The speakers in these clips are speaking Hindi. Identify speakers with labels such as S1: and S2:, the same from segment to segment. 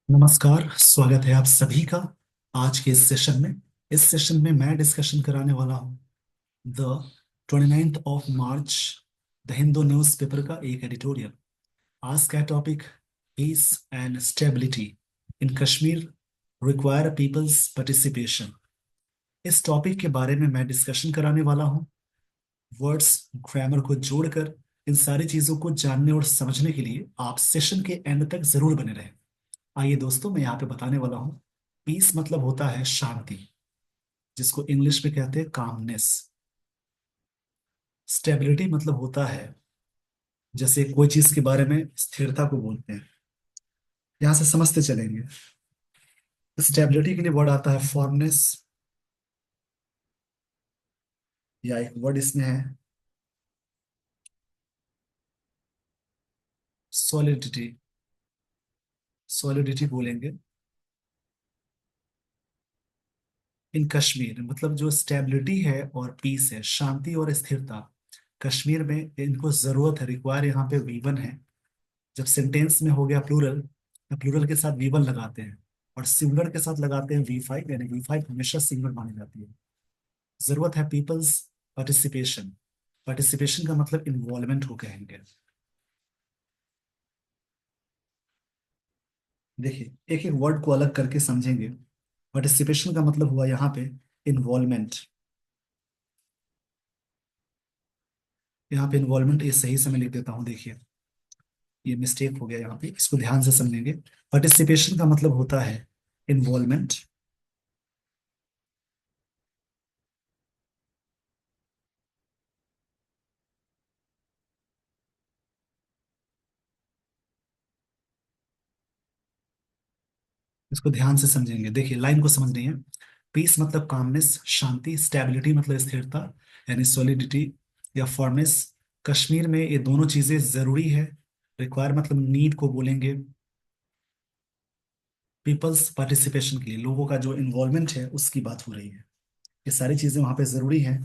S1: नमस्कार। स्वागत है आप सभी का आज के इस सेशन में। इस सेशन में मैं डिस्कशन कराने वाला हूँ the 29 of March the Hindu newspaper का एक एडिटोरियल। आज का topic peace and stability in Kashmir require people's participation. इस टॉपिक के बारे में मैं डिस्कशन कराने वाला हूँ। वर्ड्स ग्रामर को जोड़कर इन सारी चीजों को जानने और समझने के लिए आप सेशन के एंड तक जरूर बने रहें। आइए दोस्तों, मैं यहाँ पे बताने वाला हूँ। पीस मतलब होता है शांति, जिसको इंग्लिश में कहते हैं कामनेस। स्टेबिलिटी मतलब होता है जैसे कोई चीज के बारे में स्थिरता को बोलते हैं। यहाँ से समझते चलेंगे। स्टेबिलिटी के लिए वर्ड आता है फॉर्मनेस, या एक वर्ड इसमें है सॉलिडिटी। सॉलिडिटी बोलेंगे। इन कश्मीर मतलब जो स्टेबिलिटी है और पीस है, शांति और स्थिरता, कश्मीर में इनको जरूरत है। रिक्वायर यहाँ पे वीवन है। जब सेंटेंस में हो गया प्लूरल, तो प्लूरल के साथ वी वन लगाते हैं और सिंगुलर के साथ लगाते हैं वी फाइव, यानी वी फाइव हमेशा सिंगुलर मानी जाती है। जरूरत है पीपल्स पार्टिसिपेशन। पार्टिसिपेशन का मतलब इन्वॉल्वमेंट को कहेंगे। देखिए, एक एक वर्ड को अलग करके समझेंगे। पार्टिसिपेशन का मतलब हुआ यहाँ पे इन्वॉल्वमेंट। यहाँ पे इन्वॉल्वमेंट ये सही से मैं लिख देता हूँ। देखिए, ये मिस्टेक हो गया यहाँ पे, इसको ध्यान से समझेंगे। पार्टिसिपेशन का मतलब होता है इन्वॉल्वमेंट। इसको ध्यान से समझेंगे। देखिए, लाइन को समझ रही है। पीस मतलब कामनेस, शांति। स्टेबिलिटी मतलब स्थिरता, यानी सॉलिडिटी या फॉर्मनेस। कश्मीर में ये दोनों चीजें जरूरी है। रिक्वायर मतलब नीड को बोलेंगे। पीपल्स पार्टिसिपेशन के लिए लोगों का जो इन्वॉल्वमेंट है उसकी बात हो रही है। ये सारी चीजें वहां पे जरूरी हैं।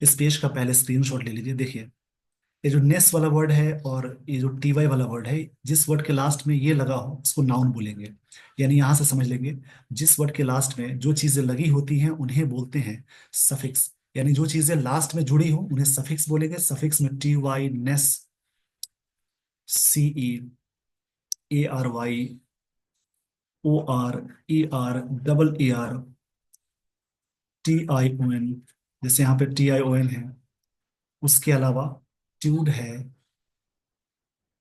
S1: इस पेज का पहले स्क्रीनशॉट ले लीजिए। देखिए, ये जो नेस वाला वर्ड है और ये जो टी वाई वाला वर्ड है, जिस वर्ड के लास्ट में ये लगा हो उसको नाउन बोलेंगे। यानी यहां से समझ लेंगे, जिस वर्ड के लास्ट में जो चीजें लगी होती हैं उन्हें बोलते हैं सफिक्स। यानी जो चीजें लास्ट में जुड़ी हो उन्हें सफिक्स बोलेंगे। सफिक्स में T Y, ness, C E, A R Y, O R, E R, double E R, T I O N. जैसे यहाँ पे टी आई ओ एन है। उसके अलावा ट्यूड है,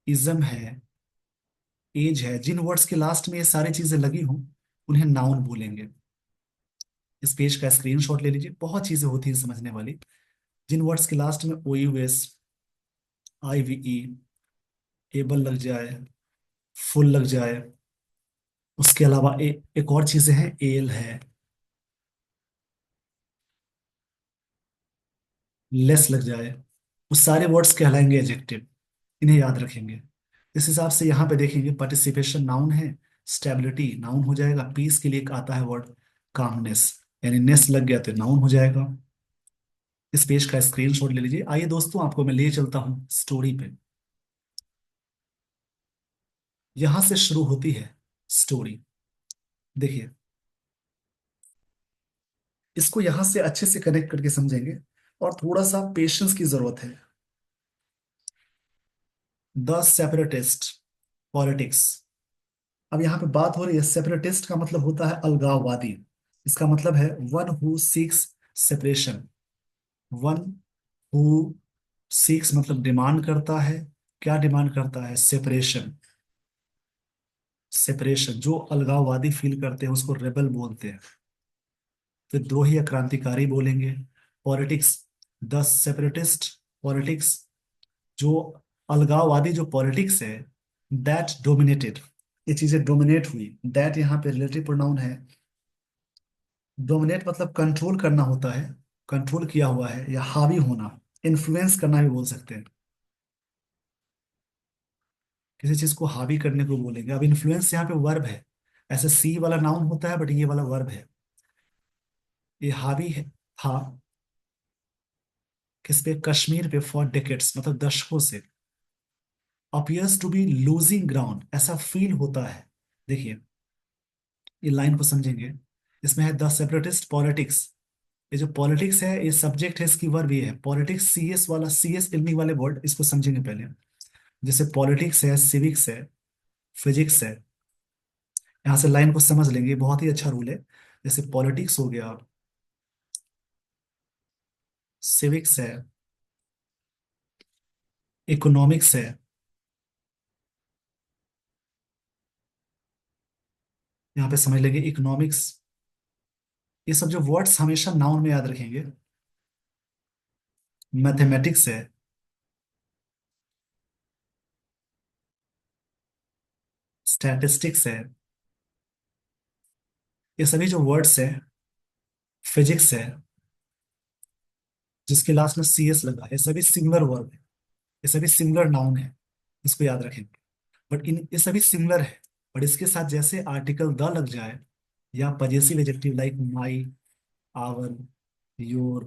S1: इज्म है, एज है। जिन वर्ड्स के लास्ट में ये सारी चीजें लगी हों उन्हें नाउन बोलेंगे। इस पेज का स्क्रीनशॉट ले लीजिए। बहुत चीजें होती हैं समझने वाली। जिन वर्ड्स के लास्ट में ओ यू एस, आई वी ई, एबल लग जाए, फुल लग जाए। उसके अलावा एक और चीजें हैं, एल है, लेस लग जाए। उस सारे वर्ड्स कहलाएंगे एडजेक्टिव। इन्हें याद रखेंगे। इस हिसाब से यहाँ पे देखेंगे, पार्टिसिपेशन नाउन है, स्टेबिलिटी नाउन हो जाएगा। पीस के लिए एक आता है वर्ड कामनेस, यानी नेस लग गया तो नाउन हो जाएगा। इस पेज का स्क्रीनशॉट ले लीजिए। आइए दोस्तों, आपको मैं ले चलता हूँ स्टोरी पे। यहां से शुरू होती है स्टोरी। देखिए, इसको यहां से अच्छे से कनेक्ट करके समझेंगे और थोड़ा सा पेशेंस की जरूरत है। The separatist politics. अब यहाँ पे बात हो रही है, सेपरेटिस्ट का मतलब होता है अलगाववादी। इसका मतलब है one who seeks separation. One who seeks मतलब डिमांड करता है। क्या डिमांड करता है? सेपरेशन। सेपरेशन, जो अलगाववादी फील करते हैं उसको रेबल बोलते हैं। विद्रोही या क्रांतिकारी बोलेंगे। पॉलिटिक्स, द सेपरेटिस्ट पॉलिटिक्स, जो अलगाववादी जो पॉलिटिक्स है, दैट डोमिनेटेड, ये चीजें डोमिनेट हुई। दैट यहाँ पे रिलेटिव प्रोनाउन है। डोमिनेट मतलब कंट्रोल करना होता है, कंट्रोल किया हुआ है, या हावी होना, इन्फ्लुएंस करना भी बोल सकते हैं। किसी चीज को हावी करने को बोलेंगे। अब इन्फ्लुएंस यहाँ पे वर्ब है। ऐसे सी वाला नाउन होता है बट ये वाला वर्ब है। ये हावी है था किस पे? कश्मीर पे। फॉर डेकेड्स मतलब दशकों से। Appears to be losing ground, ऐसा फील होता है देखिए, ये लाइन को समझेंगे, इसमें है द सेपरेटिस्ट पॉलिटिक्स। ये जो पॉलिटिक्स है ये सब्जेक्ट है, इसकी वर्ब ये है पॉलिटिक्स, सीएस वाला, सीएस इलमी वाले वर्ड, इसको समझेंगे पहले। जैसे पॉलिटिक्स है, सिविक्स है, फिजिक्स है, यहाँ से लाइन को समझ लेंगे, बहुत ही अच्छा रूल है। जैसे पॉलिटिक्स हो गया, सिविक्स है, इकोनॉमिक्स है, यहाँ पे समझ लेंगे इकोनॉमिक्स। ये सब जो वर्ड्स हमेशा नाउन में याद रखेंगे। मैथमेटिक्स है, स्टैटिस्टिक्स है, ये सभी जो वर्ड्स है, फिजिक्स है, जिसके लास्ट में सीएस लगा है, ये सभी सिंगुलर वर्ब है, ये सभी सिंगुलर नाउन है, इसको याद रखेंगे। बट इन ये सभी सिंगुलर है, बट इसके साथ जैसे आर्टिकल द लग जाए या possessive adjective like my, our, your,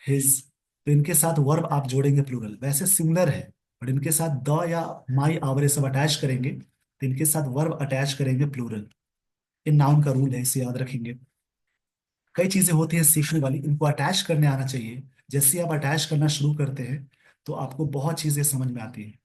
S1: his, तो इनके साथ वर्ब आप जोड़ेंगे प्लूरल, वैसे सिंगुलर है, बट इनके साथ द या माई, आवर ये सब अटैच करेंगे, तो इनके साथ वर्ब अटैच करेंगे प्लूरल। इन नाउन का रूल है, इसे याद रखेंगे। कई चीजें होती हैं सीखने वाली, इनको अटैच करने आना चाहिए। जैसे ही आप अटैच करना शुरू करते हैं तो आपको बहुत चीजें समझ में आती हैं।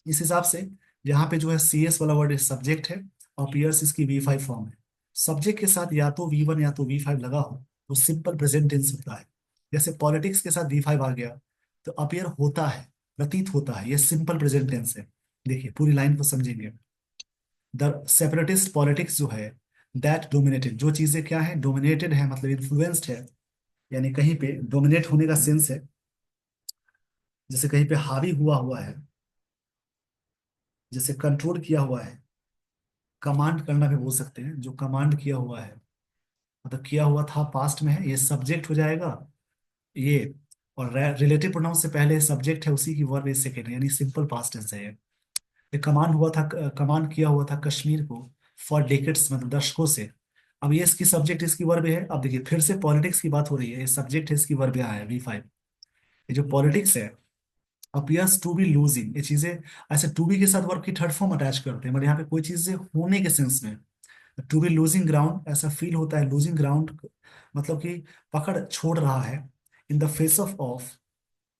S1: इस हिसाब से यहाँ पे जो है सीएस वाला वर्ड सब्जेक्ट है, और पियर्स इसकी V5 फॉर्म है। सब्जेक्ट के साथ या तो V1 या तो V5 लगा हो तो सिंपल प्रेजेंट टेंस होता है। जैसे पॉलिटिक्स के साथ V5 आ गया तो अपियर होता है, प्रतीत होता है, ये सिंपल प्रेजेंट टेंस है। देखिए पूरी लाइन को समझेंगे। द सेपरेटिस्ट पॉलिटिक्स जो है, दैट डोमिनेटेड, जो चीजें क्या है, डोमिनेटेड है मतलब इन्फ्लुएंस्ड है, यानी कहीं पे डोमिनेट होने का सेंस है, जैसे कहीं पे हावी हुआ हुआ है, जैसे कंट्रोल किया हुआ है, कमांड करना भी बोल सकते हैं, जो कमांड किया हुआ है, मतलब किया हुआ था पास्ट में है, ये सब्जेक्ट हो जाएगा ये। और रिलेटिव प्रोनाउन से पहले सब्जेक्ट है, उसी की वर्ब इज सेकेंड, यानी सिंपल पास्ट टेंस है ये कमांड हुआ था, कमांड किया हुआ था कश्मीर को फॉर डेकेड्स, मतलब दशकों से। अब ये इसकी सब्जेक्ट, इसकी वर्ब है। अब देखिए फिर से पॉलिटिक्स की बात हो रही है, ये सब्जेक्ट है, इसकी वर्ब यहाँ है V5। ये जो पॉलिटिक्स है, अपीयर्स टू बी लूजिंग, ये चीजें ऐसे टू बी के साथ वर्ब की थर्ड फॉर्म अटैच करते हैं, बट यहाँ पे कोई चीजें होने के सेंस में। टू बी लूजिंग ग्राउंड, ऐसा फील होता है लूजिंग ग्राउंड, मतलब कि पकड़ छोड़ रहा है। In the face of,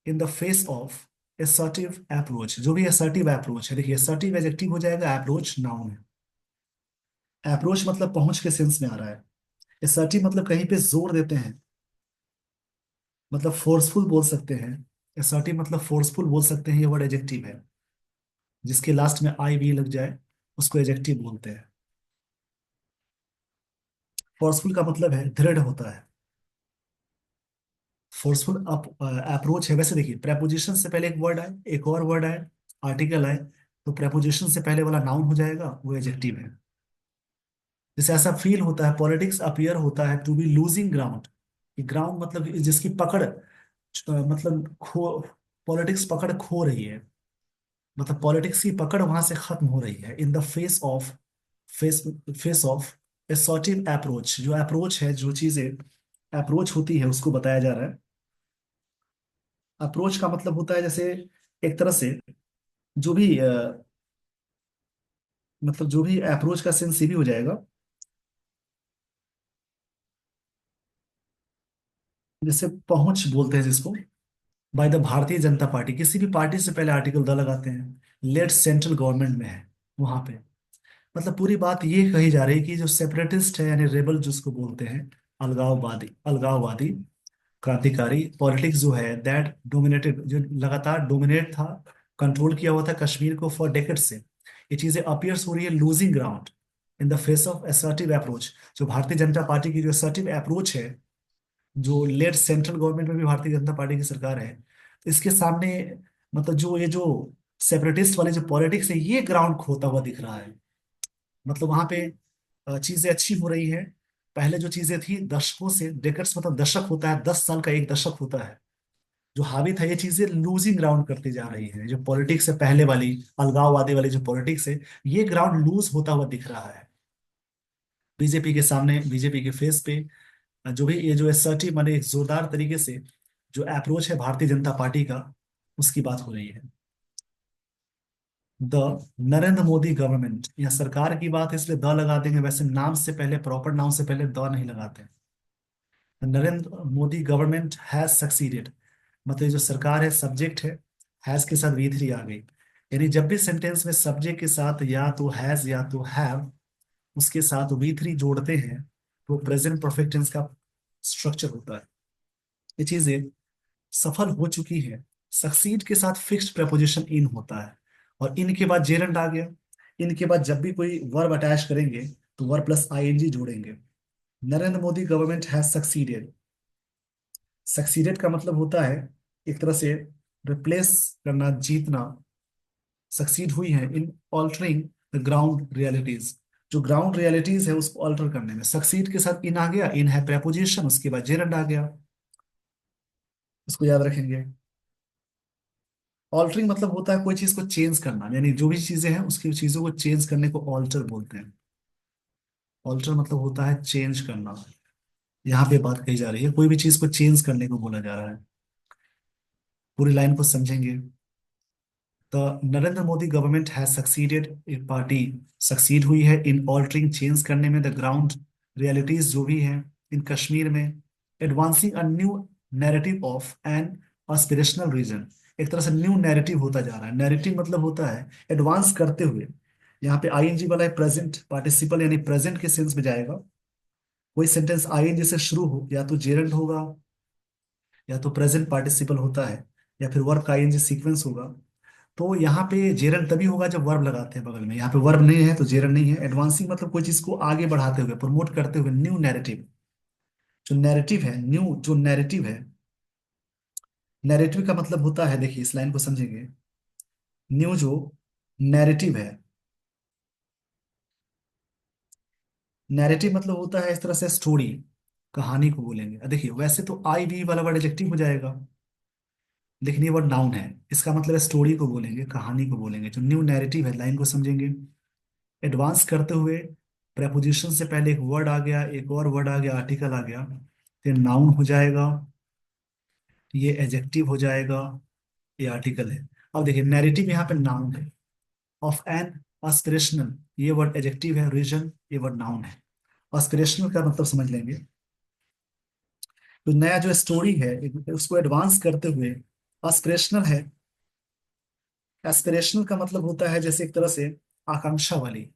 S1: in the face of assertive approach, जो भी असर्टिव अप्रोच है, देखिए असर्टिव एडजेक्टिव हो जाएगा, अप्रोच नाउन है। अप्रोच मतलब पहुंच के सेंस में आ रहा है, असर्टिव मतलब कहीं पे जोर देते हैं, मतलब फोर्सफुल बोल सकते हैं। असर्टिव मतलब फोर्सफुल बोल सकते हैं, ये वर्ड एडजेक्टिव है, जिसके लास्ट में आई वी लग जाए उसको एडजेक्टिव बोलते हैं। फोर्सफुल का मतलब है दृढ़ होता है। फोर्सफुल अप अप्रोच है। वैसे देखिए प्रेपोजिशन से पहले एक वर्ड आए, एक और वर्ड आए, आर्टिकल आए, तो प्रेपोजिशन से पहले वाला नाउन हो जाएगा, वो एडजेक्टिव है। जैसे ऐसा फील होता है, पॉलिटिक्स अपीयर होता है to be losing ground. Ground मतलब जिसकी पकड़ मतलब खो, पॉलिटिक्स पकड़ खो रही है, मतलब पॉलिटिक्स की पकड़ वहां से खत्म हो रही है। In the face of, face, face of assertive approach, जो अप्रोच है, जो चीजें अप्रोच होती है उसको बताया जा रहा है। अप्रोच का मतलब होता है जैसे एक तरह से जो भी मतलब जो भी अप्रोच का सेंस ये भी हो जाएगा, जैसे पहुंच बोलते हैं जिसको, by the Bharatiya Janata party, किसी भी पार्टी से पहले आर्टिकल द लगाते हैं, लेट सेंट्रल गवर्नमेंट में है वहां पे। मतलब पूरी बात ये कही जा रही है कि जो सेपरेटिस्ट है यानी रेबल जिसको बोलते हैं, अलगाववादी, अलगाववादी क्रांतिकारी पॉलिटिक्स जो है, दैट डोमिनेटेड, जो लगातार डोमिनेट था, कंट्रोल किया हुआ था कश्मीर को फॉर डेकेड से, ये चीजें अपियर्स हो रही है losing ground in the face of assertive approach. जो भारतीय जनता पार्टी की जो असर्टिव अप्रोच है, जो लेट सेंट्रल गवर्नमेंट में भी भारतीय जनता पार्टी की सरकार है, तो इसके सामने मतलब जो ये जो सेपरेटिस्ट वाले जो पॉलिटिक्स है, ये ग्राउंड खोता हुआ दिख रहा है। मतलब वहां पे चीजें अच्छी हो रही है। पहले जो चीजें थी दशकों से, डेकेड्स मतलब दशक होता है, 10 साल का एक दशक होता है, जो हावी था, ये चीजें लूजिंग ग्राउंड करती जा रही है। जो पॉलिटिक्स है पहले वाली, अलगाववादी वाली जो पॉलिटिक्स है, ये ग्राउंड लूज होता हुआ दिख रहा है बीजेपी के सामने, बीजेपी के फेस पे। जो भी ये जो असर्टिव माने एक जोरदार तरीके से जो अप्रोच है भारतीय जनता पार्टी का, उसकी बात हो रही है। द नरेंद्र मोदी गवर्नमेंट, या सरकार की बात है इसलिए द लगा देंगे, वैसे नाम से पहले, प्रॉपर नाउन से पहले द नहीं लगाते। Narendra Modi government has succeeded, मतलब ये जो सरकार है सब्जेक्ट है, हैज के साथ वी थ्री आ गई। यानी जब भी सेंटेंस में सब्जेक्ट के साथ या तो हैज या तो हैव, उसके साथ वी थ्री जोड़ते हैं, तो प्रेजेंट परफेक्ट टेंस का स्ट्रक्चर होता है। ये चीजें सफल हो चुकी है, सक्सीड के साथ फिक्स्ड preposition इन होता है, और इन के बाद जेरंड आ गया। इनके बाद जब भी कोई वर्ब अटैच करेंगे तो वर्ब प्लस आईएनजी जोड़ेंगे। Narendra Modi government has succeeded, succeeded का मतलब होता है एक तरह से रिप्लेस करना, जीतना। सक्सीड हुई है इन ऑल्टरिंग द ग्राउंड रियलिटीज, जो ग्राउंड रियलिटीज है उसको ऑल्टर करने में। सक्सीड के साथ इन आ गया, इन है प्रेपोजिशन, उसके बाद जेरंड आ गया, इसको याद रखेंगे। ऑल्टरिंग मतलब होता है कोई चीज को चेंज करना, यानी जो भी चीजें हैं उसकी चीजों को चेंज करने को ऑल्टर बोलते हैं। ऑल्टर मतलब होता है चेंज करना। यहाँ पे बात कही जा रही है कोई भी चीज को चेंज करने को बोला जा रहा है। पूरी लाइन को समझेंगे। The Narendra Modi government has succeeded, एक पार्टी सक्सीड हुई है इन ऑल्टरिंग, चेंज करने में, द ग्राउंड रियलिटीज जो भी है इन कश्मीर में, advancing a new narrative of an aspirational region. एक तरह से न्यू नैरेटिव होता जा रहा है। नैरेटिव मतलब होता है एडवांस करते हुए। यहाँ पे आईएनजी वाला है प्रेजेंट पार्टिसिपल, यानी प्रेजेंट के सेंस में जाएगा। कोई सेंटेंस आईएनजी से शुरू हो, या तो जेरंड होगा, या तो प्रेजेंट पार्टिसिपल होता है, या फिर वर्ब का आईएनजी सीक्वेंस होगा। तो यहाँ पे जेरंड तभी होगा जब वर्ब लगाते हैं बगल में। यहाँ पे वर्ब नहीं है तो जेरंड नहीं है। एडवांसिंग मतलब कोई चीज को आगे बढ़ाते हुए, प्रमोट करते हुए, न्यू नैरेटिव। जो नैरेटिव है, न्यू जो नैरेटिव है, नैरेटिव का मतलब होता है, देखिए इस लाइन को समझेंगे। न्यू जो नैरेटिव है, नैरेटिव मतलब होता है इस तरह से स्टोरी, कहानी को बोलेंगे। देखिए वैसे तो आई वी वाला वर्ड एडजेक्टिव हो जाएगा, लेकिन ये वर्ड नाउन है, इसका मतलब स्टोरी को बोलेंगे, कहानी को बोलेंगे। जो न्यू नैरेटिव है, लाइन को समझेंगे। एडवांस करते हुए, प्रेपोजिशन से पहले एक वर्ड आ गया, एक और वर्ड आ गया, आर्टिकल आ गया, फिर नाउन हो जाएगा, ये एडजेक्टिव हो जाएगा, ये आर्टिकल है। अब देखिए नैरेटिव यहाँ पे नाउन है। ऑफ एन एस्पिरेशनल, ये वर्ड एडजेक्टिव है, रीजन ये वर्ड नाउन है। एस्पिरेशनल का मतलब समझ लेंगे, तो नया जो स्टोरी है उसको एडवांस करते हुए एस्पिरेशनल है। एस्पिरेशनल का मतलब होता है जैसे एक तरह से आकांक्षा वाली।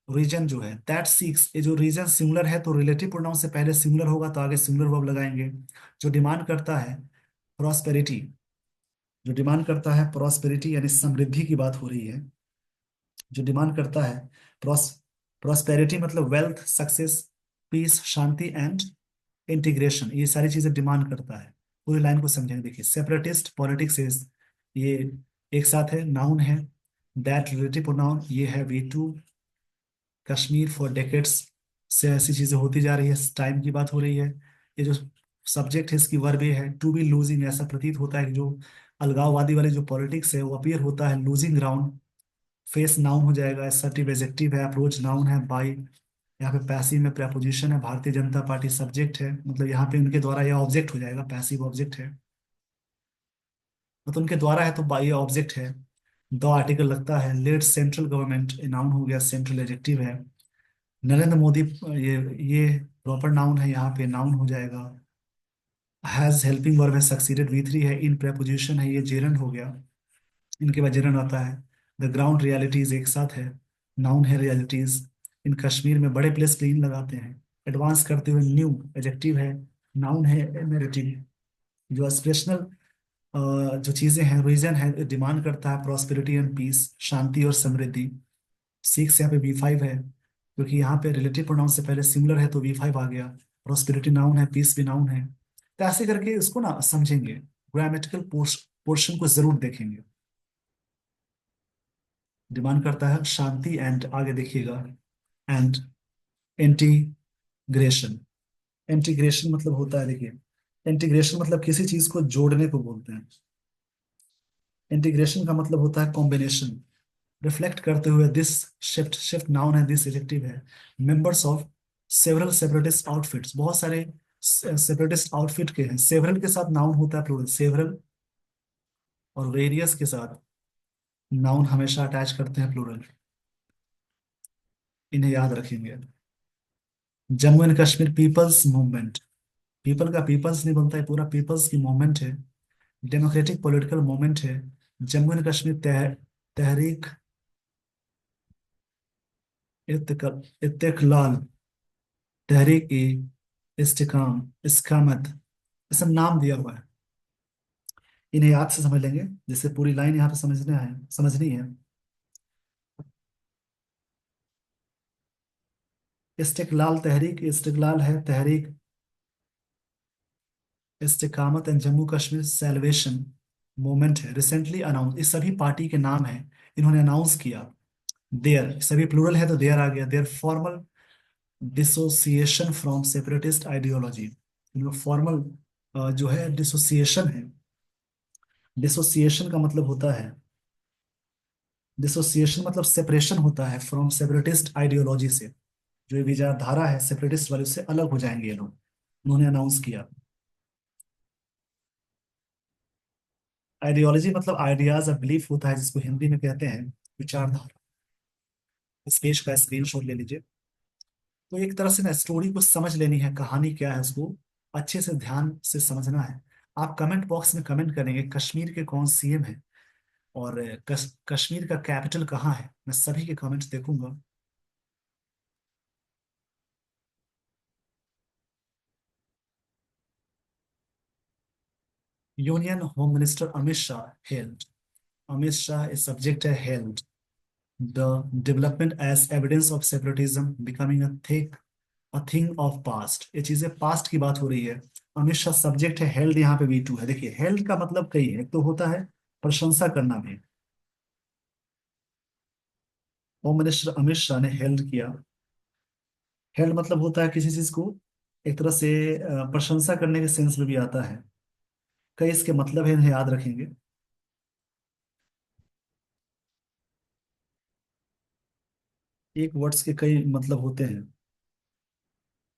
S1: रीजन जो है दैट सीक्स, ये जो रीजन सिंगुलर है तो रिलेटिव प्रोनाउन से पहले सिंगुलर होगा तो आगे सिंगुलर वर्ब लगाएंगे। जो डिमांड करता है प्रॉस्पेरिटी, जो डिमांड करता है प्रॉस्पेरिटी यानी समृद्धि की बात हो रही है। जो डिमांड करता है प्रॉस प्रॉस्पेरिटी मतलब वेल्थ, सक्सेस, पीस, शांति एंड इंटीग्रेशन, ये सारी चीजें डिमांड करता है। पूरी लाइन को समझेंगे। देखिए सेपरेटिस्ट पॉलिटिक्स इज, ये एक साथ है, नाउन है। दैट रिलेटिव प्रोनाउन, ये है V two. Kashmir for decades, से ऐसी चीजें होती जा रही है, टाइम की बात हो रही है। ये जो सब्जेक्ट है इसकी वर्ब ये है, टू बी लूजिंग, ऐसा प्रतीत होता है कि जो अलगाववादी वाली जो पॉलिटिक्स है वो अपीयर होता है लूजिंग ग्राउंड। फेस नाउन हो जाएगा, असर्टिव एडजेक्टिव है, अप्रोच नाउन है, बाई यहाँ पे पैसिव में प्रेपोजिशन है, भारतीय जनता पार्टी सब्जेक्ट है, मतलब यहाँ पे उनके द्वारा यह ऑब्जेक्ट हो जाएगा, पैसिव ऑब्जेक्ट है, मतलब उनके द्वारा है तो बाई ऑब्जेक्ट है। दो आर्टिकल लगता है, लेट सेंट्रल गवर्नमेंट नाउन हो गया, सेंट्रल एडजेक्टिव है। नरेंद्र मोदी, ये प्रॉपर नाउन है, यहाँ पे नाउन हो जाएगा। हैज हेल्पिंग वर्ब है, सक्सीडेड वी थ्री है, इन प्रेपोजिशन है, ये जेरंड हो गया, इनके बाद जेरंड आता है। द ग्राउंड रियलिटीज एक साथ है, नाउन है रियलिटीज। इन कश्मीर में बड़े प्लेस पे इन लगाते हैं। एडवांस करते हुए न्यू एडजेक्टिव है, नाउन है नैरेटिव। जो एस्पिरेशनल जो चीजें हैं, रीजन है, डिमांड करता है प्रॉस्पेरिटी एंड पीस, शांति और समृद्धि। सिक्स यहाँ पे वी फाइव है, क्योंकि यहाँ पे रिलेटिव प्रोनाउन से पहले सिंगुलर है तो वी फाइव आ गया। प्रॉस्पेरिटी नाउन है, पीस भी नाउन है। तो ऐसे करके इसको ना समझेंगे, ग्रामेटिकल पोर्शन को जरूर देखेंगे। डिमांड करता है शांति एंड, आगे देखिएगा, एंड इंटीग्रेशन। इंटीग्रेशन मतलब होता है, देखिए इंटीग्रेशन मतलब किसी चीज को जोड़ने को बोलते हैं। इंटीग्रेशन का मतलब होता है कॉम्बिनेशन। रिफ्लेक्ट करते हुए, दिस शिफ्ट, शिफ्ट नाउन है, दिस एडजेक्टिव है। Members of several separatist outfits, बहुत सारे सेपरेटिस्ट आउटफिट के हैं। सेवरल के साथ नाउन होता है प्लूरल, सेवरल, और वेरियस के साथ नाउन हमेशा अटैच करते हैं प्लूरल, इन्हें याद रखेंगे। Jammu and Kashmir people's movement, people का पीपल्स नहीं बनता है, पूरा पीपल्स की मूवमेंट है, डेमोक्रेटिक पॉलिटिकल मूवमेंट है। जम्मू एंड कश्मीर तहरीक इत्तेकलाल, तहरीक ई इस्तेकाम, इस्कामत, ये सब नाम दिया हुआ है। इन्हें याद से समझ लेंगे, जिससे पूरी लाइन यहाँ पे समझनी है। इस्तिकलाल, तहरीक इस्तिकलाल है, Tehreek Istiqamat and Jammu Kashmir celebration movement है, रिसेंटली अनाउंस, इस सभी पार्टी के नाम है, इन्होंने अनाउंस किया। देयर, सभी प्लूरल है तो देयर आ गया, their formal dissociation from separatist ideology, इनका फॉर्मल जो है डिसोसिएशन है। डिसोसिएशन का मतलब होता है, डिसोसिएशन मतलब सेपरेशन होता है फ्रॉम सेपरेटिस्ट आइडियोलॉजी से, जो ये विचारधारा है सेपरेटिस्ट वाले उससे अलग हो जाएंगे ये लोग, उन्होंने अनाउंस किया। आइडियोलॉजी मतलब आइडियाज और बिलीफ होता है, जिसको हिंदी में कहते हैं विचारधारा। इस पेज का स्क्रीनशॉट ले लीजिए। तो एक तरह से ना स्टोरी को समझ लेनी है, कहानी क्या है उसको अच्छे से ध्यान से समझना है। आप कमेंट बॉक्स में कमेंट करेंगे कश्मीर के कौन सीएम है, और कश्मीर का कैपिटल कहाँ है, मैं सभी के कमेंट्स देखूंगा। Union home minister Amit Shah held, Amit Shah इस सब्जेक्ट है held the development as evidence of separatism becoming a thing of past, ये चीजें पास्ट की बात हो रही है। अमित शाह सब्जेक्ट है, हेल्ड यहाँ पे V2 है। देखिए हेल्ड का मतलब कई है, एक तो होता है प्रशंसा करना भी, होम मिनिस्टर अमित शाह ने हेल्ड किया। हेल्ड मतलब होता है किसी चीज को एक तरह से प्रशंसा करने के सेंस में भी आता है। कई इसके मतलब है, इन्हें याद रखेंगे। एक वर्ड्स के कई मतलब होते हैं,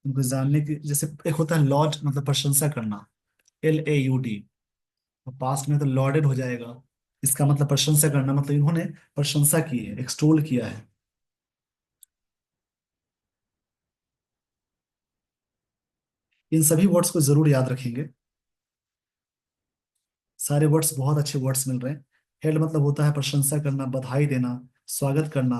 S1: उनको जानने की, जैसे एक होता है लॉर्ड मतलब प्रशंसा करना, LAUD, पास्ट में तो लॉर्डेड हो जाएगा, इसका मतलब प्रशंसा करना, मतलब इन्होंने प्रशंसा की है, एक्सटोल किया है। इन सभी वर्ड्स को जरूर याद रखेंगे, सारे वर्ड्स बहुत अच्छे वर्ड्स मिल रहे हैं। हेल्ड मतलब होता है प्रशंसा करना, बधाई देना, स्वागत करना।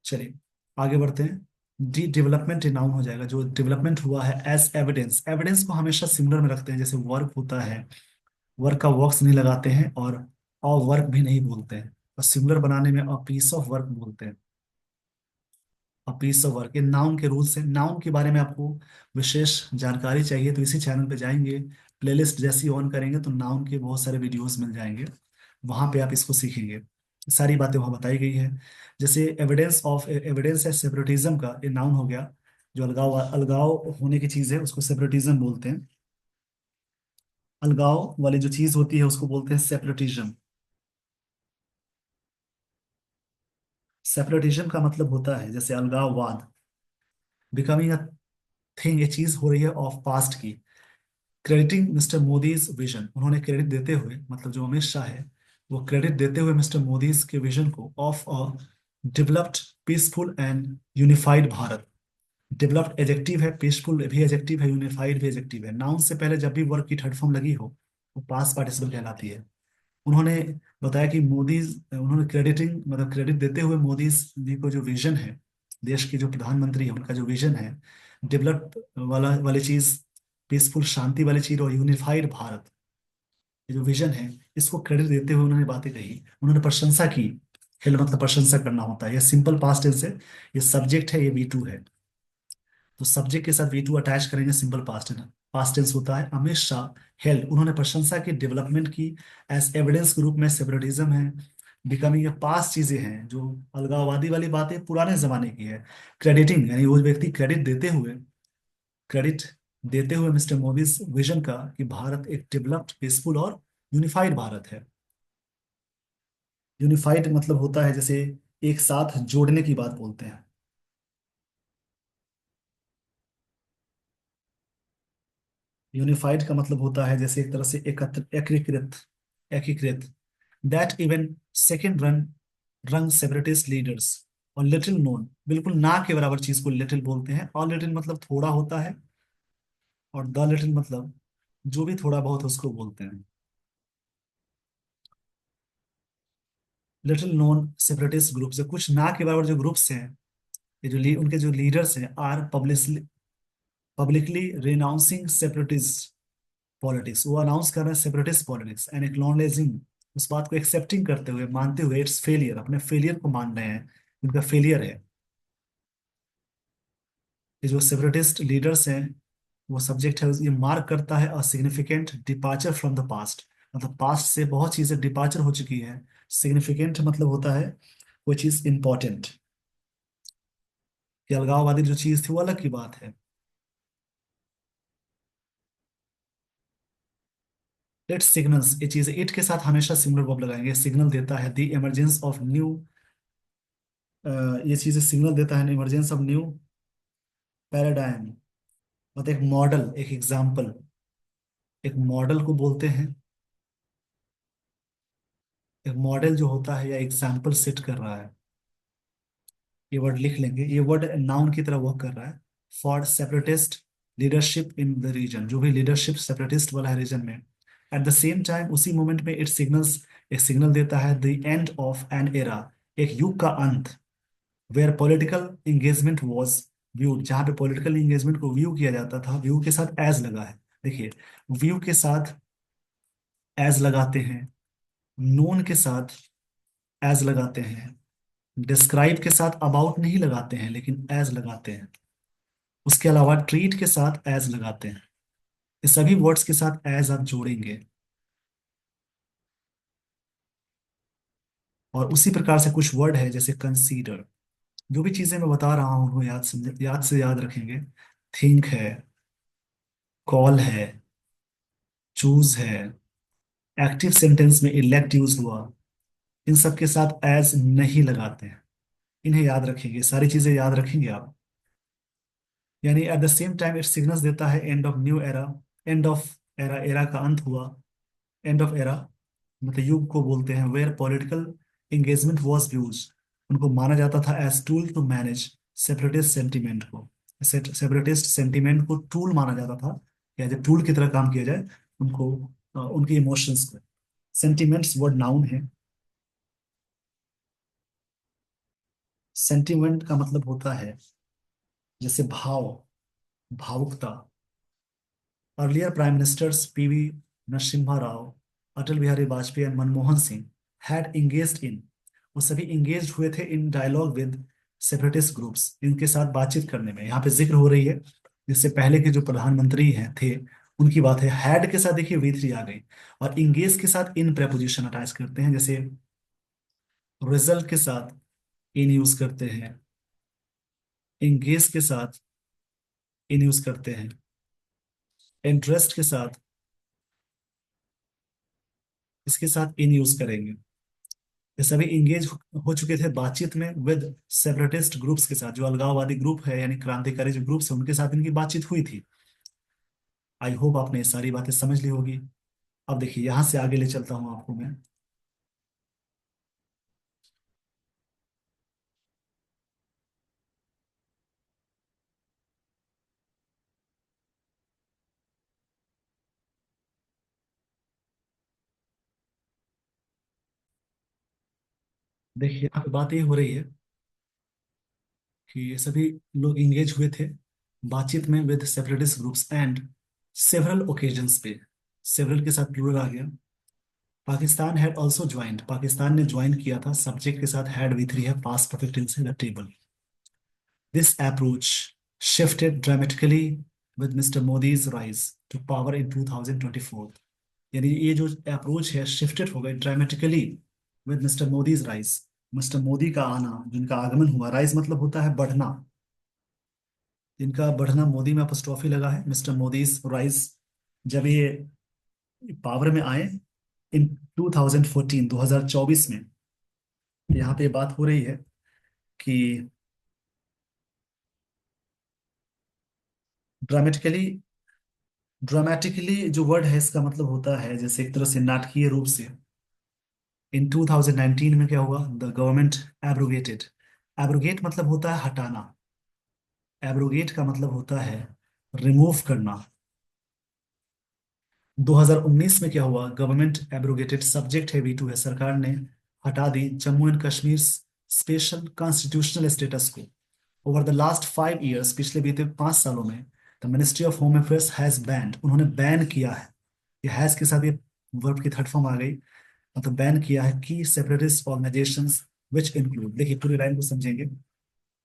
S1: चलिए आगे बढ़ते हैं। डी डेवलपमेंट नाउन हो जाएगा, जो डेवलपमेंट हुआ है एज एविडेंस, एविडेंस को हमेशा सिमिलर में रखते हैं, जैसे वर्क होता है, वर्क का वर्क्स नहीं लगाते हैं, और वर्क भी नहीं बोलते हैं, और सिमिलर बनाने में पीस ऑफ वर्क बोलते हैं। पीस ऑफ वर्क, ये नाउन के रूल्स हैं। नाउन के बारे में आपको विशेष जानकारी चाहिए तो इसी चैनल पे जाएंगे, प्लेलिस्ट जैसी ऑन करेंगे तो नाउन के बहुत सारे वीडियोस मिल जाएंगे, वहां पे आप इसको सीखेंगे, सारी बातें वहां बताई गई है। जैसे एविडेंस है सेपरेटिज्म का, ये नाउन हो गया। जो अलगाव अलगाव होने की चीज है उसको सेपरेटिज्म बोलते हैं, अलगाव वाली जो चीज होती है उसको बोलते हैं सेपरेटिज्म। सेपरेटिज्म का मतलब होता है जैसे अलगाववाद, बिकमिंग अ थिंग, ये चीज हो रही है ऑफ पास्ट की। क्रेडिटिंग मिस्टर मोदीज विजन, उन्होंने क्रेडिट देते हुए, मतलब जो अमित शाह है वो क्रेडिट देते हुए मिस्टर मोदीज के विजन को of a developed peaceful and unified Bharat. Developed adjective है, पीसफुल भी एजेक्टिव है, यूनिफाइड भी एजेक्टिव है। नाउन से पहले जब भी वर्ड की थर्ड फॉर्म लगी हो वो पास्ट पार्टिसिपल कहलाती है। उन्होंने बताया कि मोदी, उन्होंने क्रेडिटिंग मतलब क्रेडिट देते हुए मोदी जी को जो विजन है, देश के जो प्रधानमंत्री है उनका जो विजन है, डेवलप वाली चीज, पीसफुल शांति वाली चीज, और यूनिफाइड भारत, ये जो विजन है, इसको क्रेडिट देते हुए उन्होंने बातें कही, उन्होंने प्रशंसा की। हिल मतलब प्रशंसा करना होता है, ये सिंपल पास्ट टेंस है, ये सब्जेक्ट है, ये V2 है। तो सब्जेक्ट के साथ V2 अटैच करेंगे, सिंपल पास्ट है ना, पास्ट टेंस होता है। अमित शाह हेल्ड, उन्होंने प्रशंसा की, डेवलपमेंट की, एज एविडेंस के रूप में सेपरेटिज्म है, बिकमिंग, ये पास्ट चीजें हैं, जो अलगाववादी वाली बातें पुराने जमाने की है। क्रेडिटिंग यानी वो व्यक्ति क्रेडिट देते हुए मिस्टर मोदी विजन का कि भारत एक डेवलप्ड पीसफुल और यूनिफाइड भारत है। यूनिफाइड मतलब होता है जैसे एक साथ जोड़ने की बात बोलते हैं। यूनिफाइड का मतलब होता है जैसे एक तरह से एकत्र, एकीकृत, एकीकृत, दैट इवन सेकेंड रन रंग सेपरेटिस्ट लीडर्स, और लिटिल नोन, बिल्कुल ना के बराबर चीज को लिटिल बोलते हैं, और लिटिल मतलब थोड़ा होता है, और द लिटिल मतलब जो भी थोड़ा बहुत उसको बोलते हैं। लिटिल नोन सेपरेटिस्ट ग्रुप्स, कुछ ना के बराबर जो ग्रुप्स हैं, ये जो उनके जो लीडर्स हैं, are publicly renouncing separatist politics, वो अनाउंस कर रहे हैं सेपरेटिस्ट पॉलिटिक्स, एंड एक्नॉलेजिंग, उस बात को एक्सेप्टिंग करते हुए, मानते हुए इट्स फेलियर, अपने फेलियर को मान रहे हैं, उनका फेलियर है। ये जो सेपरेटिस्ट लीडर्स हैं, वो सब्जेक्ट है, ये मार्क करता है a significant departure from the past, मतलब पास्ट से बहुत चीजें डिपार्चर हो चुकी है। सिग्निफिकेंट मतलब होता है कोई चीज इंपॉर्टेंट, कि अलगाववादी जो चीज थी वो अलग की बात है। इट सिग्नल्स, ये चीज इट के साथ हमेशा सिंगुलर वर्ब लगाएंगे, सिग्नल देता है द इमरजेंस ऑफ न्यू, ये चीजें सिग्नल देता है इमरजेंस ऑफ न्यू पैराडाइम, मतलब एक मॉडल, एक एग्जाम्पल, एक मॉडल को बोलते हैं। एक मॉडल जो होता है या एग्जाम्पल सेट कर रहा है, ये वर्ड लिख लेंगे, ये वर्ड नाउन की तरह वर्क कर रहा है। For separatist leadership in the region, जो भी लीडरशिप सेपरेटिस्ट वाला है रीजन में, एट द सेम टाइम उसी मोमेंट में इट सिग्नल्स, एक सिग्नल देता है the end of an era, एक युग का अंत, where political engagement was viewed, जहां पे पॉलिटिकल एंगेजमेंट को व्यू किया जाता था, व्यू के साथ एज लगा है। देखिए, व्यू के साथ एज लगाते हैं, नोन के साथ एज लगाते हैं, डिस्क्राइब के साथ अबाउट नहीं लगाते हैं लेकिन एज लगाते हैं, उसके अलावा ट्रीट के साथ एज लगाते हैं। ये सभी वर्ड्स के साथ एज आप जोड़ेंगे, और उसी प्रकार से कुछ वर्ड है जैसे कंसीडर, जो भी चीजें मैं बता रहा हूँ उनको याद से याद रखेंगे। थिंक है, कॉल है, चूज है, एक्टिव सेंटेंस में इलेक्ट यूज हुआ, इन सब के साथ एज नहीं लगाते हैं। इन्हें याद रखेंगे, सारी चीजें याद रखेंगे आप। यानी eight the same time it signals देता है end of new era, end of era, era का अंत हुआ, एंड ऑफ एरा मतलब युग को बोलते हैं, where political engagement was use, उनको माना जाता था as tool to manage separatist sentiment को, सेपरेटिस्ट सेंटीमेंट को टूल माना जाता था, या जब टूल की तरह काम किया जाए उनको, उनके इमोशंस को। सेंटीमेंट्स वर्ड नाउन है। सेंटीमेंट का मतलब होता है जैसे भाव, भावुकता। Earlier prime ministers PV Narasimha Rao, Atal Bihari Vajpayee and Manmohan Singh had engaged in, वो सभी इंगेज हुए थे in dialogue with separatist groups, इनके साथ बातचीत करने में। यहाँ पे जिक्र हो रही है जिससे पहले के जो प्रधानमंत्री हैं थे उनकी बात है। हैड के साथ देखिए वी थ्री आ गई, और इंगेज के साथ इन प्रेपोजिशन अटैच करते हैं, जैसे रिजल्ट के साथ इन यूज करते हैं, इंगेज के साथ इन यूज करते हैं, इंटरेस्ट के साथ इसके साथ इन यूज करेंगे। ये सभी इंगेज हो चुके थे बातचीत में विद सेपरेटिस्ट ग्रुप्स के साथ, जो अलगाववादी ग्रुप है यानी क्रांतिकारी जो ग्रुप्स है उनके साथ इनकी बातचीत हुई थी। आई होप आपने ये सारी बातें समझ ली होगी। अब देखिए यहां से आगे ले चलता हूं आपको मैं। देखिए यहाँ पे बात ये हो रही है कि ये सभी लोग इंगेज हुए थे बातचीत में with separatist groups and several occasions पे, सेवरल के साथ प्लूरल आ गया। Pakistan had also joint, Pakistan ने ज्वाइन किया था, सब्जेक्ट के साथ हैड वी थ्री है, पास्ट परफेक्ट टेंस है, the table. This approach shifted dramatically with Mr. Modi's rise to power in 2024। यानी ये जो अप्रोच है शिफ्टेड हो गई dramatically with mister Modi's rise, mister Modi का आना, जिनका आगमन हुआ, राइज मतलब होता है बढ़ना, जिनका बढ़ना, मोदी में अपस्ट्रॉफी लगा है, मिस्टर मोदीज राइज, जब ये पावर में आए इन 2014, 2024 में। यहाँ पे बात हो रही है कि ड्रामेटिकली, ड्रामेटिकली जो वर्ड है इसका मतलब होता है जैसे एक तरह से नाटकीय रूप से, इन 2019 में क्या हुआ, द गवर्नमेंट एब्रोगेटेड। एब्रोगेट मतलब होता है हटाना, एब्रोगेट का मतलब होता है रिमूव करना। 2019 में क्या हुआ, गवर्नमेंट एब्रोगेटेड, सब्जेक्ट है V2 है, सरकार ने हटा दी Jammu and Kashmir special constitutional status को। ओवर द लास्ट 5 years, पिछले बीते 5 सालों में, the ministry of home affairs has banned, उन्होंने बैन किया है। ये हैज के साथ ये वर्ब की थर्ड फॉर्म आ गई, मतलब बैन किया है कि सेपरेटिस्ट ऑर्गेनाइजेशंस विच इंक्लूड, देखिए पूरी लाइन को समझेंगे।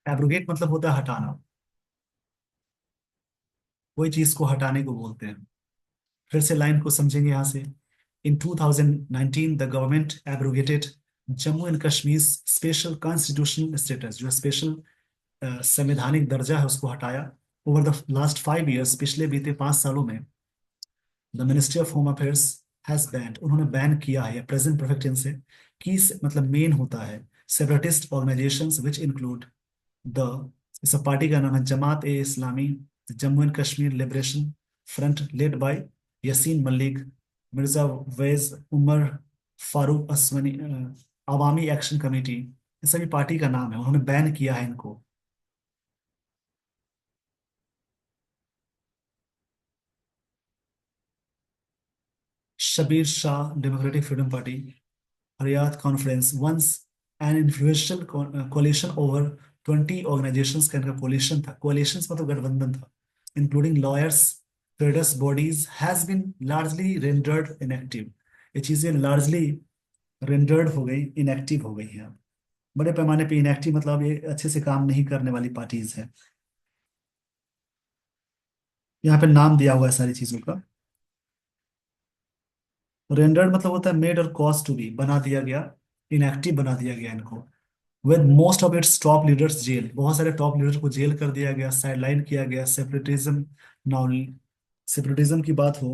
S1: एब्रोगेट मतलब होता है हटाना, कोई चीज को हटाने को बोलते हैं। फिर से लाइन को समझेंगे यहाँ से। इन 2019 the government abrogated Jammu and Kashmir special constitutional status, जो स्पेशल संवैधानिक दर्जा है उसको हटाया। ओवर द लास्ट 5 years, पिछले बीते 5 सालों में, the ministry of home affairs has banned, उन्होंने बैन किया है, प्रेजेंट परफेक्ट टेंस है, कि मतलब मेन होता है separatist organisations which include the, इस पार्टी का नाम है Jamaat e Islami, Jammu and Kashmir liberation front led by Yasin Malik, Mirza Waiz Umar, Farooq असवनी, अवामी एक्शन कमेटी, ये सभी पार्टी का नाम है, उन्होंने बैन किया है इनको। Shabir Shah democratic freedom party, Riyadh Conference once an influential coalition over 20 organizations का इनका coalition था, coalitions मतलब गठबंधन था, including lawyers, traders bodies, has been largely rendered inactive। ये चीजें largely rendered हो गई, inactive हो गई हैं। बड़े पैमाने पे inactive मतलब ये अच्छे से काम नहीं करने वाली पार्टीज है। यहाँ पे नाम दिया हुआ है सारी चीजों का। रेंडर्ड मतलब होता है मेड और कॉज टू बी, बना दिया गया, इनएक्टिव बना दिया गया इनको। With most of its top leaders jail, बहुत सारे टॉप लीडर को जेल कर दिया गया, साइडलाइन किया गया। सेपरेटिज्म, नाउ सेपरेटिज्म की बात हो,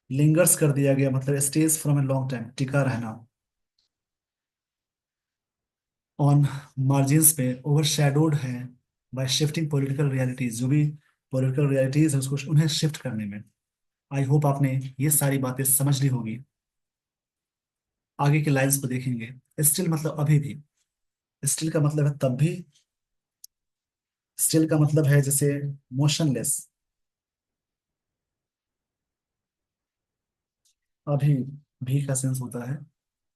S1: लिंगर्स कर दिया गया, मतलब stage from a long time, टिका रहना। ऑन मार्जिन्स पे, ओवर शेडोड है बाय शिफ्टिंग पॉलिटिकल रियलिटीज, जो भी पॉलिटिकल रियलिटीज है उसको उन्हें शिफ्ट करने में। आई होप आपने ये सारी बातें समझ ली होगी। आगे के लाइंस को देखेंगे। स्टिल मतलब अभी भी, स्टिल का मतलब है तब भी, स्टिल का मतलब है जैसे मोशनलेस, अभी भी का सेंस होता है।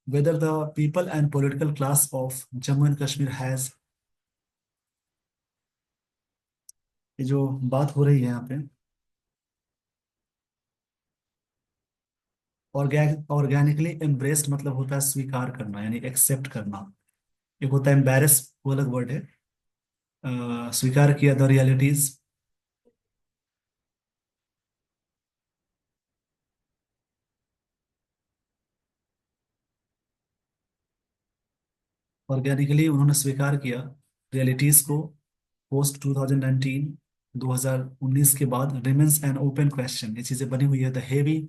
S1: Whether the people and political class of Jammu and Kashmir has, ये जो बात हो रही है यहाँ पे, ऑर्गेनिकली एम्ब्रेस्ड मतलब होता है स्वीकार करना, यानी एक्सेप्ट करना। एक होता है एम्बेरस, वो अलग वर्ड है। स्वीकार किया द रियलिटीज, ऑर्गेनिकली उन्होंने स्वीकार किया रियलिटीज को। पोस्ट 2019, 2019 के बाद रिमेन्स एन ओपन क्वेश्चन, ये चीजें बनी हुई है। The heavy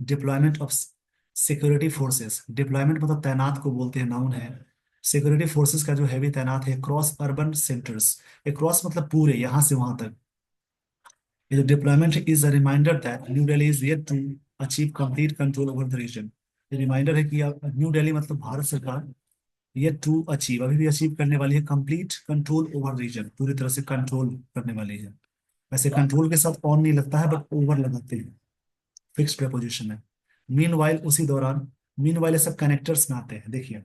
S1: deployment of security forces, deployment मतलब तैनात को बोलते हैं, नाउन है। सिक्योरिटी फोर्सेस का जो हैवी तैनात है क्रॉस अर्बन सेंटर्स, क्रॉस मतलब पूरे, यहाँ से वहां तक। ये जो deployment is a reminder that New Delhi is yet to achieve complete control over the region. ये रिमाइंडर है कि न्यू दिल्ली मतलब भारत सरकार येट टू अचीव, अभी भी अचीव करने वाली है कंप्लीट कंट्रोल ओवर रीजन, पूरी तरह से कंट्रोल करने वाली है। वैसे कंट्रोल के साथ ऑन नहीं लगता है, बट ओवर लगाते हैं, फिक्स प्रपोजिशन है। मीन वाइल, उसी दौरान, मीन वाइल, ये सब कनेक्टर्स में आते हैं, देखिए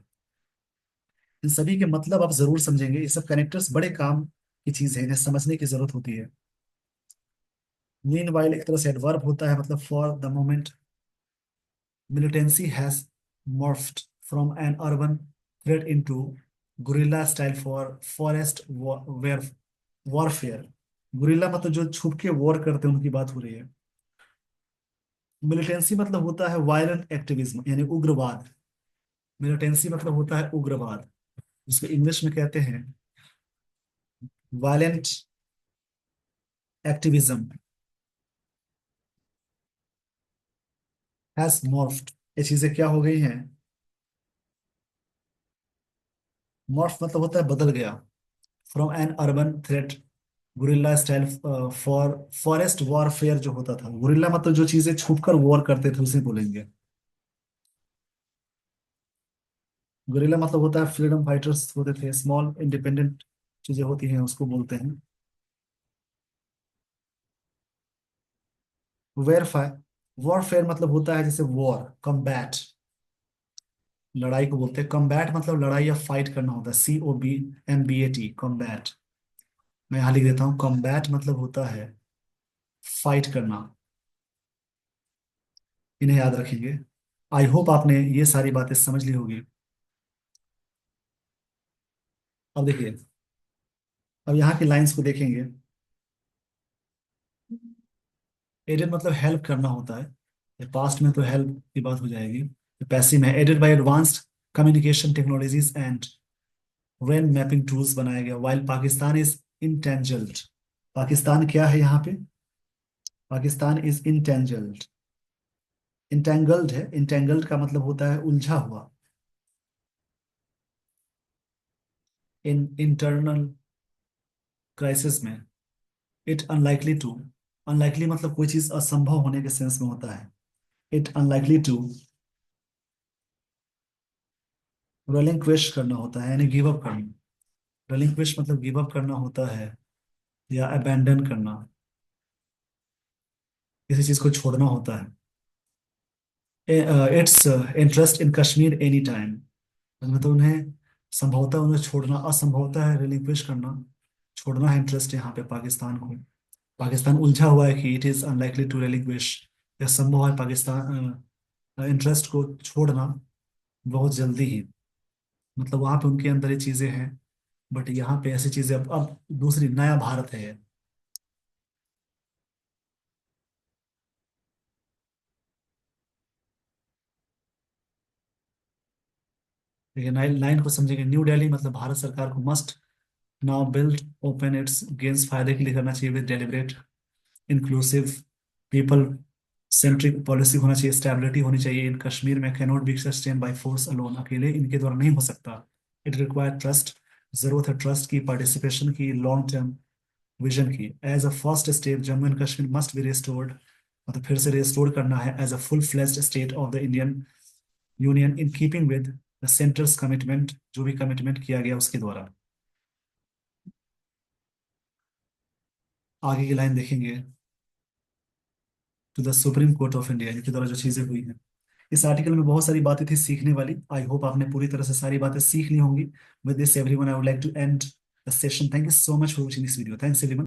S1: इन सभी के मतलब आप जरूर समझेंगे, ये सब कनेक्टर्स बड़े काम की चीज है, इन्हें समझने की जरूरत होती है। मीन वाइल एक तरह से एडवर्ब होता है, मतलब for the moment militancy has morphed from an urban threat into guerrilla style for forest warfare। Guerrilla मतलब जो छुप के वॉर करते हैं उनकी बात हो रही है। मिलिटेंसी मतलब होता है वायलेंट एक्टिविज्म, यानी उग्रवाद। मिलिटेंसी मतलब होता है उग्रवाद, जिसको इंग्लिश में कहते हैं वायलेंट एक्टिविज्म। हैज मॉर्फ्ड, ये चीजें क्या हो गई हैं, मॉर्फ मतलब होता है बदल गया। From N urban threat, guerrilla style for forest warfare जो होता था, गुरिल्ला मतलब जो चीजें छुपकर वॉर करते थे उसे बोलेंगे। गुरिल्ला मतलब होता है फ्रीडम फाइटर्स होते थे, स्मॉल इंडिपेंडेंट चीजें होती हैं उसको बोलते हैं। वेरफायर, वॉरफेयर मतलब होता है जैसे वॉर, कम्बैट, लड़ाई को बोलते हैं। कम्बैट मतलब लड़ाई या फाइट करना होता है, COMBAT, कम्बैट। मैं यहाँ लिख देता हूँ, कम्बैट मतलब होता है फाइट करना। इन्हें याद रखेंगे। आई होप आपने ये सारी बातें समझ ली होगी। अब देखिए, अब यहाँ की लाइंस को देखेंगे। एडेड मतलब हेल्प करना होता है, पास्ट में तो हेल्प की बात हो जाएगी। पैसिव में added by advanced communication technologies and rain mapping tools बनाया गया, while Pakistan is entangled. Pakistan क्या है यहाँ पे? Pakistan is entangled. इंटेंगल्ड है, इंटेंगल्ड का मतलब होता है उलझा हुआ। इन इंटरनल क्राइसिस में, इट अनलाइकली टू, अनलाइकली मतलब कोई चीज असंभव होने के सेंस में होता है। इट अनलाइकली टू रिलिंक्विश करना होता है, यानी गिव अप करना। रिलिंक्विश मतलब गिव अप करना होता है, या अबैंडन करना, किसी चीज को छोड़ना होता है। It's interest in Kashmir any time, मतलब उन्हें संभवतः उन्हें छोड़ना, असंभवतः है रिलिंक्विश करना, छोड़ना है इंटरेस्ट यहाँ पे पाकिस्तान को। पाकिस्तान उलझा हुआ है कि it is unlikely to relinquish, यह संभव है पाकिस्तान इंटरेस्ट को छोड़ना बहुत जल्दी ही। मतलब वहां पे उनके अंदर ये चीजें हैं, बट यहाँ पे ऐसी चीजें अब दूसरी नया भारत है ये। देखिए नाइन लाइन को समझेंगे। न्यू दिल्ली मतलब भारत सरकार को must now build open it's games, फायदे के लिए करना चाहिए with deliberate inclusive people centric policy होना चाहिए, स्टेबिलिटी होनी चाहिए इन कश्मीर में, cannot be sustain by force alone, अकेले इनके द्वारा नहीं हो सकता। इट रिक्वायर ट्रस्ट, जरूरत है ट्रस्ट की, पार्टिसिपेशन की, लॉन्ग टर्म विजन की। As a first step Jammu and Kashmir must be restored, मतलब फिर से रिस्टोर करना है as a full fledged state of the Indian union in keeping with the centre's commitment, जो भी कमिटमेंट किया गया उसके द्वारा। आगे की लाइन देखेंगे, to the Supreme Court of India, इनके द्वारा जो चीजें हुई हैं। इस आर्टिकल में बहुत सारी बातें थी सीखने वाली। आई होप आपने पूरी तरह से सारी बातें सीख ली होंगी। With this everyone I would like to end the session. Thank you so much for watching this video. Thanks everyone.